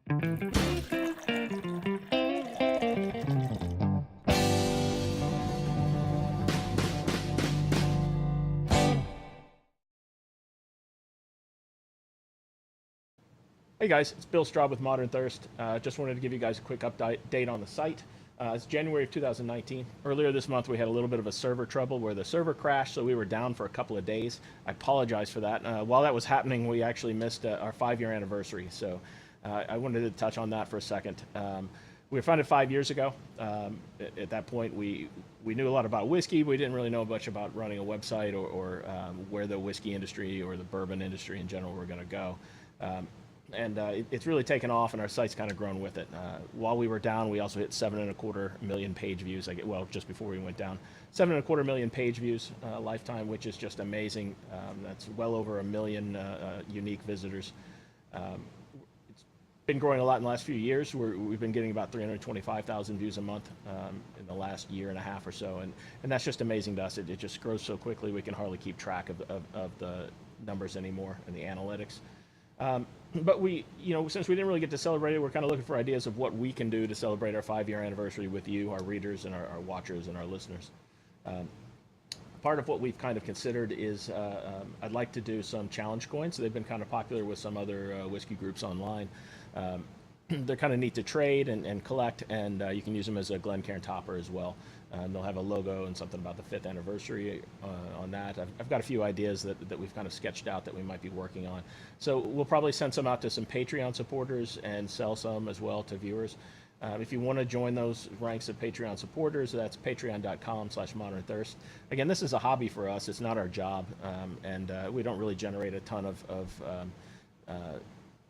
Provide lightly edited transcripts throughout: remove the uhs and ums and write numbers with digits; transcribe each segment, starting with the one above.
Hey guys, it's Bill Straub with Modern Thirst. Just wanted to give you guys a quick update on the site. It's January of 2019. Earlier this month, we had a little bit of a server trouble where the server crashed, so we were down for a couple of days. I apologize for that. While that was happening, we actually missed our 5-year anniversary, so I wanted to touch on that for a second. We were founded 5 years ago. At that point, we knew a lot about whiskey. We didn't really know much about running a website or where the whiskey industry or the bourbon industry in general were going to go. It's really taken off, and our site's kind of grown with it. While we were down, we also hit 7.25 million page views. Well, just before we went down, 7.25 million page views lifetime, which is just amazing. That's well over 1 million unique visitors. It's been growing a lot in the last few years. We've been getting about 325,000 views a month in the last year and a half or so, and that's just amazing to us. It just grows so quickly we can hardly keep track of the numbers anymore and the analytics. But since we didn't really get to celebrate it, we're kind of looking for ideas of what we can do to celebrate our 5-year anniversary with you, our readers, and our watchers and our listeners. Part of what we've kind of considered is I'd like to do some challenge coins. They've been kind of popular with some other whiskey groups online. They're kind of neat to trade and collect, and you can use them as a Glencairn topper as well. They'll have a logo and something about the 5th anniversary on that. I've got a few ideas that we've kind of sketched out that we might be working on. So we'll probably send some out to some Patreon supporters and sell some as well to viewers. If you want to join those ranks of Patreon supporters, that's patreon.com/ModernThirst. Again, this is a hobby for us. It's not our job, and we don't really generate a ton of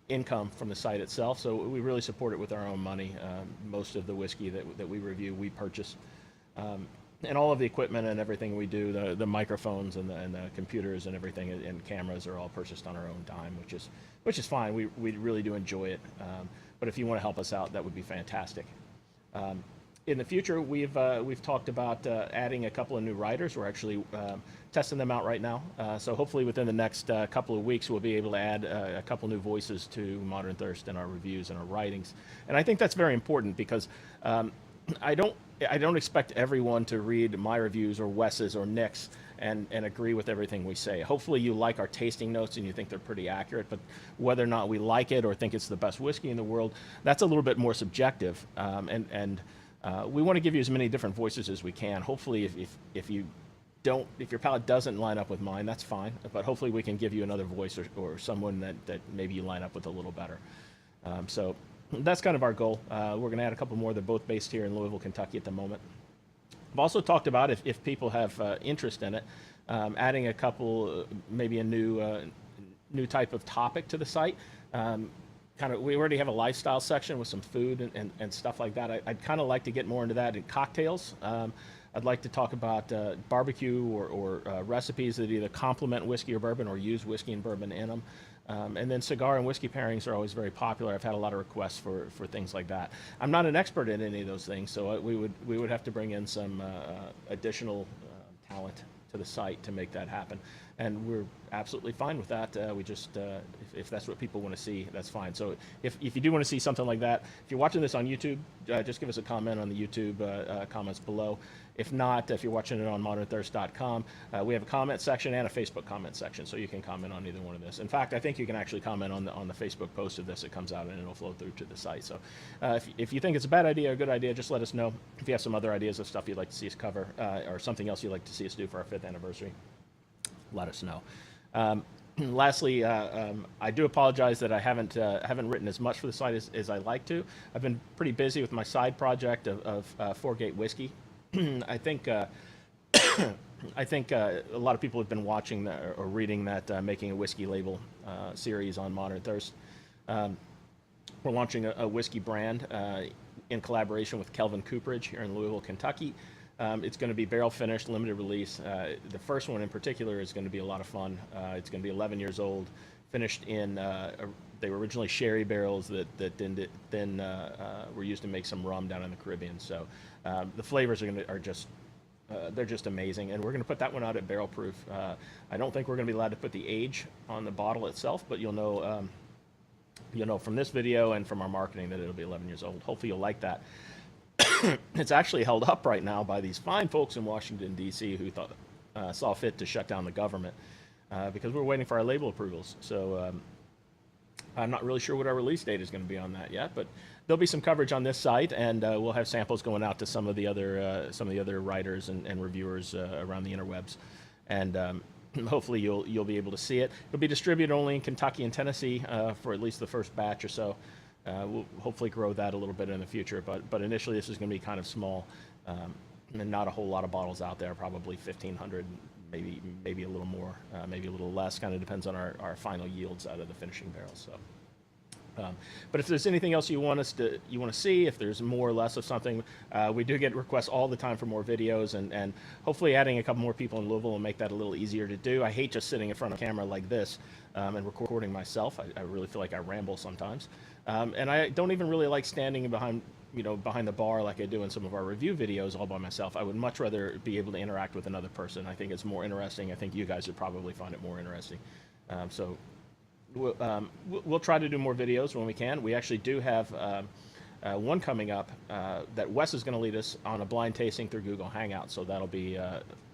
income from the site itself, so we really support it with our own money. Most of the whiskey that we review, we purchase. And all of the equipment and everything we do, the microphones and the computers and everything and cameras are all purchased on our own dime, which is fine. We really do enjoy it. But if you want to help us out, that would be fantastic. In the future, we've talked about adding a couple of new writers. We're actually testing them out right now. So hopefully within the next couple of weeks, we'll be able to add a couple new voices to Modern Thirst in our reviews and our writings. And I think that's very important because I don't expect everyone to read my reviews or Wes's or Nick's and agree with everything we say. Hopefully you like our tasting notes and you think they're pretty accurate, but whether or not we like it or think it's the best whiskey in the world, that's a little bit more subjective. We want to give you as many different voices as we can. Hopefully if your palate doesn't line up with mine, that's fine, but hopefully we can give you another voice or someone that maybe you line up with a little better. So that's kind of our goal. We're going to add a couple more. They're both based here in Louisville, Kentucky at the moment. I've also talked about if people have interest in it, adding a couple, maybe a new type of topic to the site. We already have a lifestyle section with some food and stuff like that. I'd kind of like to get more into that in cocktails. I'd like to talk about barbecue or recipes that either complement whiskey or bourbon or use whiskey and bourbon in them. And then cigar and whiskey pairings are always very popular. I've had a lot of requests for things like that. I'm not an expert in any of those things, so we would have to bring in some additional talent to the site to make that happen. And we're absolutely fine with that. We just, if that's what people want to see, that's fine. So if you do want to see something like that, if you're watching this on YouTube, just give us a comment on the YouTube comments below. If not, if you're watching it on ModernThirst.com, we have a comment section and a Facebook comment section, so you can comment on either one of this. In fact, I think you can actually comment on the Facebook post of this. It comes out and it'll flow through to the site. So if you think it's a bad idea or a good idea, just let us know. If you have some other ideas of stuff you'd like to see us cover or something else you'd like to see us do for our 5th anniversary, let us know. Lastly, I do apologize that I haven't written as much for the site as I like to. I've been pretty busy with my side project of Foregate Whiskey. I think a lot of people have been watching or reading that Making a Whiskey Label series on Modern Thirst. We're launching a whiskey brand in collaboration with Kelvin Cooperage here in Louisville, Kentucky. It's going to be barrel finished, limited release. The first one in particular is going to be a lot of fun. It's going to be 11 years old, finished in, they were originally sherry barrels that then were used to make some rum down in the Caribbean. So the flavors are just they're just amazing, and we're going to put that one out at barrel proof. I don't think we're going to be allowed to put the age on the bottle itself, but you'll know you'll know from this video and from our marketing that it'll be 11 years old. Hopefully you'll like that. It's actually held up right now by these fine folks in Washington, D.C. who saw fit to shut down the government because we're waiting for our label approvals. So I'm not really sure what our release date is going to be on that yet, but there'll be some coverage on this site, and we'll have samples going out to some of the other writers and reviewers around the interwebs, and hopefully you'll be able to see it. It'll be distributed only in Kentucky and Tennessee for at least the first batch or so. We'll hopefully grow that a little bit in the future, but initially this is going to be kind of small, and not a whole lot of bottles out there. Probably 1,500, maybe a little more, maybe a little less. Kind of depends on our final yields out of the finishing barrels. So. But if there's anything else you want to see, if there's more or less of something, we do get requests all the time for more videos, and hopefully adding a couple more people in Louisville will make that a little easier to do. I hate just sitting in front of a camera like this and recording myself. I really feel like I ramble sometimes, and I don't even really like standing behind the bar like I do in some of our review videos all by myself. I would much rather be able to interact with another person. I think it's more interesting. I think you guys would probably find it more interesting. So. We'll try to do more videos when we can. We actually do have one coming up that Wes is going to lead us on a blind tasting through Google Hangouts. So that'll be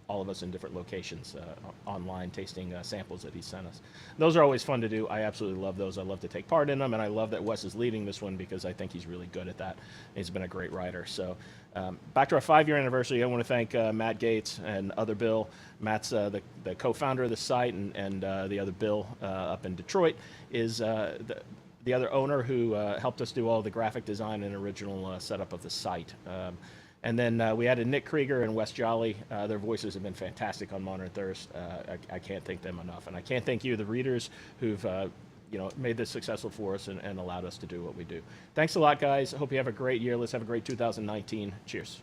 all of us in different locations online tasting samples that he sent us. Those are always fun to do. I absolutely love those. I love to take part in them, and I love that Wes is leading this one because I think he's really good at that. He's been a great writer. So back to our 5-year anniversary, I want to thank Matt Gates and other Bill. Matt's the co-founder of the site, and the other Bill up in Detroit is the other owner who helped us do all the graphic design and original setup of the site. And then we added Nick Krieger and Wes Jolly. Their voices have been fantastic on Modern Thirst. I can't thank them enough, and I can't thank you, the readers, who've made this successful for us and allowed us to do what we do. Thanks a lot, guys. I hope you have a great year. Let's have a great 2019. Cheers.